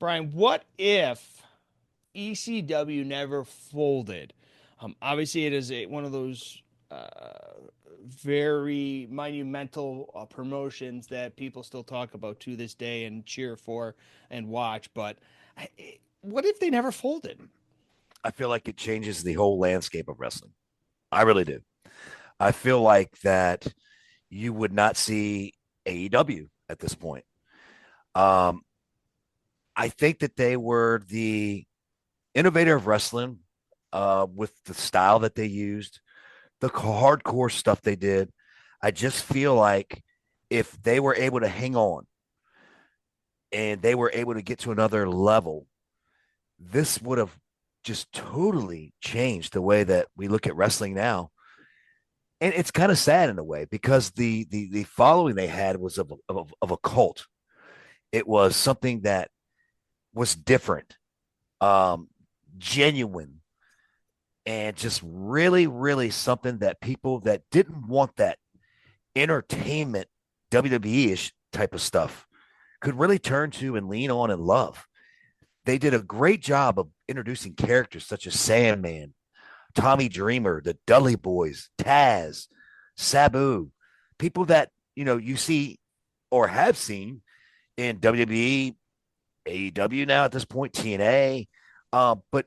Brian, what if ECW never folded? Obviously, it is one of those very monumental promotions that people still talk about to this day and cheer for and watch. But what if they never folded? I feel like it changes the whole landscape of wrestling. I really do. I feel like that you would not see AEW at this point. Um, I think that they were the innovator of wrestling with the style that they used, the hardcore stuff they did. I just feel like if they were able to hang on and they were able to get to another level, this would have just totally changed the way that we look at wrestling now. And it's kind of sad in a way because the following they had was of a cult. It was something that was different, um, genuine, and just really, really something that people that didn't want that entertainment WWE ish type of stuff could really turn to and lean on and love. They did a great job of introducing characters such as Sandman, Tommy Dreamer, the Dudley Boys, Taz, Sabu, people that you see or have seen in WWE, AEW now at this point, TNA, but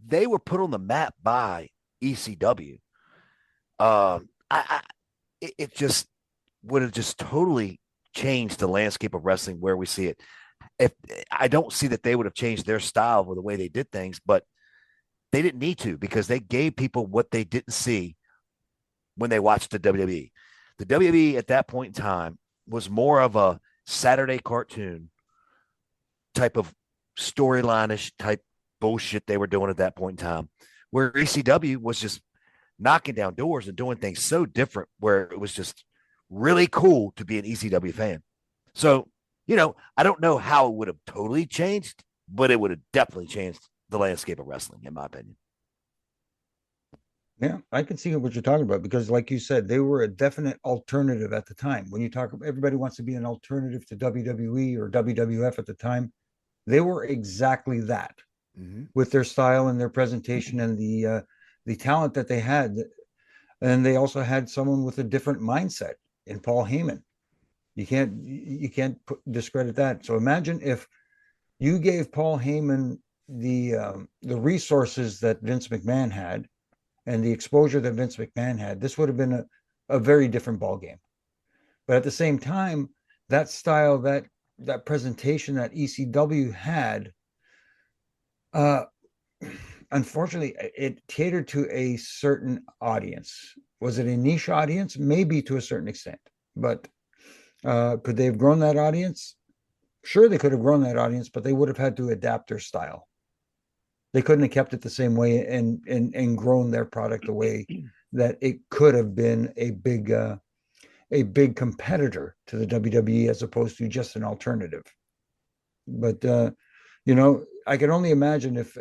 they were put on the map by ECW. It just would have just totally changed the landscape of wrestling where we see it. If I don't see that they would have changed their style or the way they did things, but they didn't need to because they gave people what they didn't see when they watched the WWE. The WWE at that point in time was more of a Saturday cartoon type of storyline-ish type bullshit they were doing at that point in time, where ECW was just knocking down doors and doing things so different where it was just really cool to be an ECW fan. So, I don't know how it would have totally changed, but it would have definitely changed the landscape of wrestling, in my opinion. Yeah, I can see what you're talking about because, like you said, they were a definite alternative at the time. When you talk, everybody wants to be an alternative to WWE or WWF at the time. They were exactly that Mm-hmm. with their style and their presentation and the talent that they had. And they also had someone with a different mindset in Paul Heyman. You can't discredit that. So imagine if you gave Paul Heyman the resources that Vince McMahon had and the exposure that Vince McMahon had. This would have been a very different ball game. But at the same time, that style, that presentation that ECW had, uh, unfortunately, it catered to a certain audience. Was it a niche audience? Maybe to a certain extent, but could they have grown that audience? Sure, they could have grown that audience, but they would have had to adapt their style. They couldn't have kept it the same way and grown their product the way that it could have been a big competitor to the WWE as opposed to just an alternative. But I can only imagine if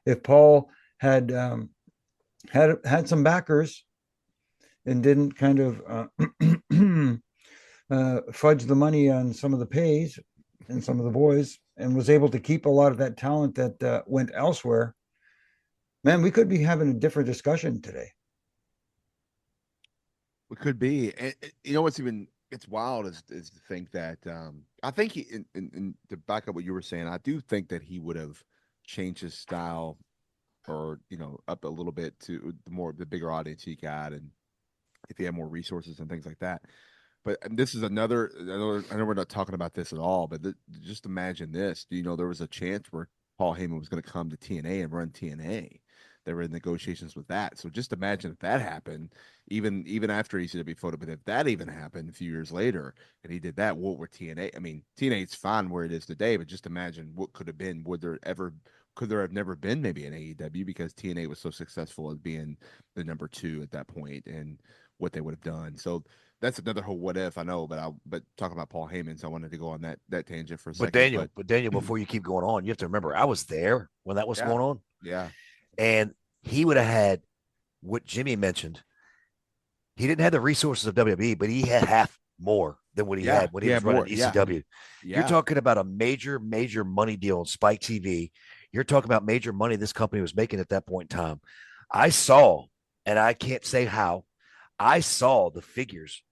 if Paul had had some backers and didn't kind of fudge the money on some of the pays and some of the boys and was able to keep a lot of that talent that went elsewhere, man, we could be having a different discussion today. We could be. And you know what's even it's wild is to think that I think in to back up what you were saying, I do think that he would have changed his style or up a little bit to the bigger audience he got and if he had more resources and things like that. But this is another. I know we're not talking about this at all, but just imagine this. There was a chance where Paul Heyman was going to come to TNA and run TNA. They were in negotiations with that. So just imagine if that happened, even after ECW photo. But if that even happened a few years later, and he did that, what were TNA? I mean, TNA's fine where it is today, but just imagine what could have been. Could there have never been maybe an AEW because TNA was so successful as being the number two at that point and what they would have done. So that's another whole what if I know, but talking about Paul Heyman, so I wanted to go on that tangent for a But second. Daniel, but Daniel, before you keep going on, you have to remember I was there when that was yeah, going on, yeah, and he would have had what Jimmy mentioned. He didn't have the resources of WWE, but he had half more than what he Yeah, had when he yeah, was running more, yeah, ECW. You're yeah. talking about a major, major money deal on Spike TV. You're talking about major money this company was making at that point in time. I saw, and I can't say how, I saw the figures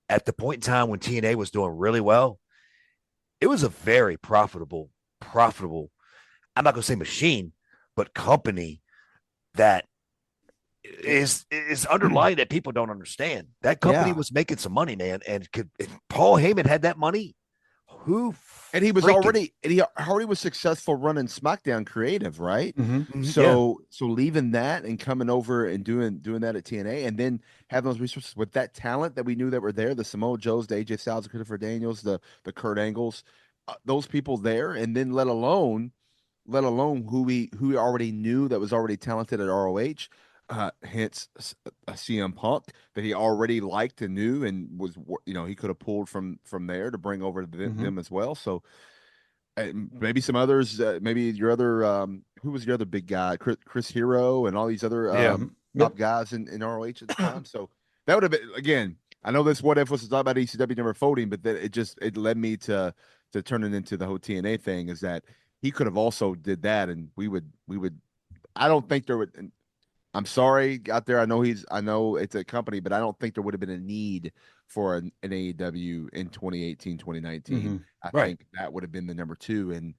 at the point in time when TNA was doing really well. It was a very profitable, I'm not going to say machine, but company that is underlying that people don't understand. That company Yeah. was making some money, man. And if Paul Heyman had that money, who And he was freaking already was successful running SmackDown Creative, right? yeah. So leaving that and coming over and doing that at TNA, and then having those resources with that talent that we knew that were there, the Samoa Joes, the AJ Styles, the Christopher Daniels, the Kurt Angles, those people there, and then let alone who we already knew that was already talented at ROH. Hence a CM Punk that he already liked and knew and was, he could have pulled from there to bring over them as well. So maybe some others, maybe your other, who was your other big guy, Chris Hero and all these other Yeah. top guys in ROH at the time. So that would have been, again, I know this what if was talk about ECW never folding, but then it led me to turn it into the whole TNA thing, is that he could have also did that, and we would. I don't think there would. And I'm sorry out there. I know it's a company, but I don't think there would have been a need for an AEW in 2018, 2019. I Right. think that would have been the number two, and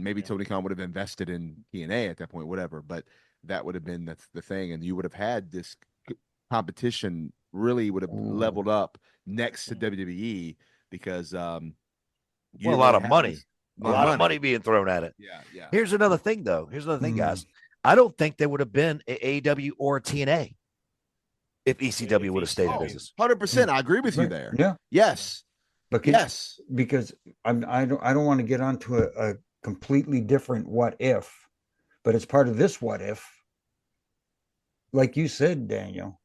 maybe Tony Khan would have invested in TNA at that point, whatever. But that would have been the thing, and you would have had this competition really would have leveled up next to WWE, because you Well, a didn't lot really of have money. this A lot of money being thrown at it. Yeah, yeah. Here's another thing, though. Here's another thing, guys. I don't think there would have been a AEW or a TNA if ECW would have stayed in business. 100%. I agree with you there. Yeah. Yes. Yes. Because I don't want to get onto a completely different what if, but it's part of this what if. Like you said, Daniel,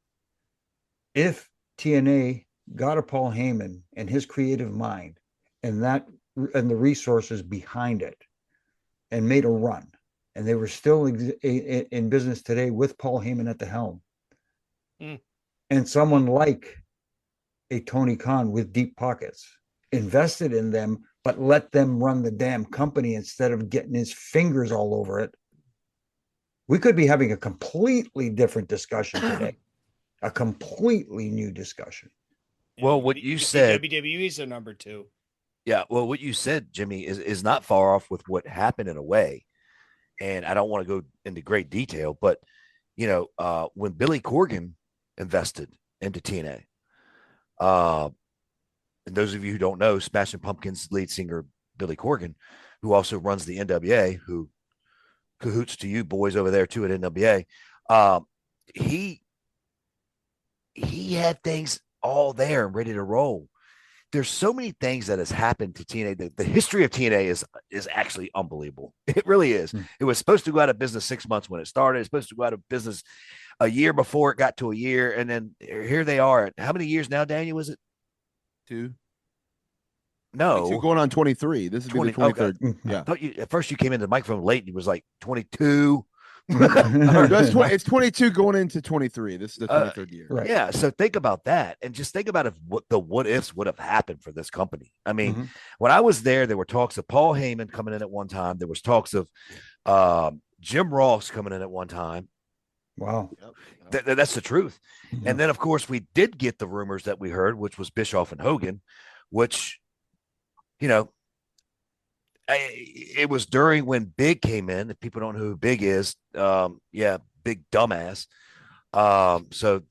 if TNA got a Paul Heyman and his creative mind and the resources behind it and made a run, and they were still in business today with Paul Heyman at the helm, and someone like a Tony Khan with deep pockets invested in them, but let them run the damn company instead of getting his fingers all over it, we could be having a completely different discussion today, a completely new discussion. Well, what you said, WWE's a number two. yeah. Well, what you said, Jimmy, is not far off with what happened in a way. And I don't want to go into great detail, but when Billy Corgan invested into TNA, and those of you who don't know, Smashing Pumpkins lead singer Billy Corgan, who also runs the NWA, who cahoots to you boys over there too at NWA, he had things all there and ready to roll. There's so many things that has happened to TNA. The history of TNA is actually unbelievable. It really is. It was supposed to go out of business 6 months when it started. It's supposed to go out of business a year before it got to a year, and then here they are. How many years now, Daniel? Was it 2? No, 22 going on 23. This is 20. the 23rd. Okay. Yeah. I thought at first you came into the microphone late and you was like 22. It's 22 going into 23. This is the 23rd year. Right. Yeah. So think about that, and just think about if what ifs would have happened for this company. I mean, when I was there were talks of Paul Heyman coming in at one time. There was talks of Jim Ross coming in at one time. Wow. That's the truth. And then, of course, we did get the rumors that we heard, which was Bischoff and Hogan, which, it was during when Big came in. If people don't know who Big is, big dumbass. So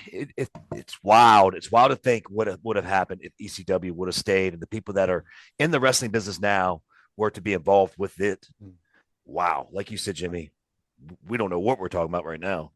it's wild. It's wild to think what would have happened if ECW would have stayed, and the people that are in the wrestling business now were to be involved with it. Wow, like you said, Jimmy, we don't know what we're talking about right now.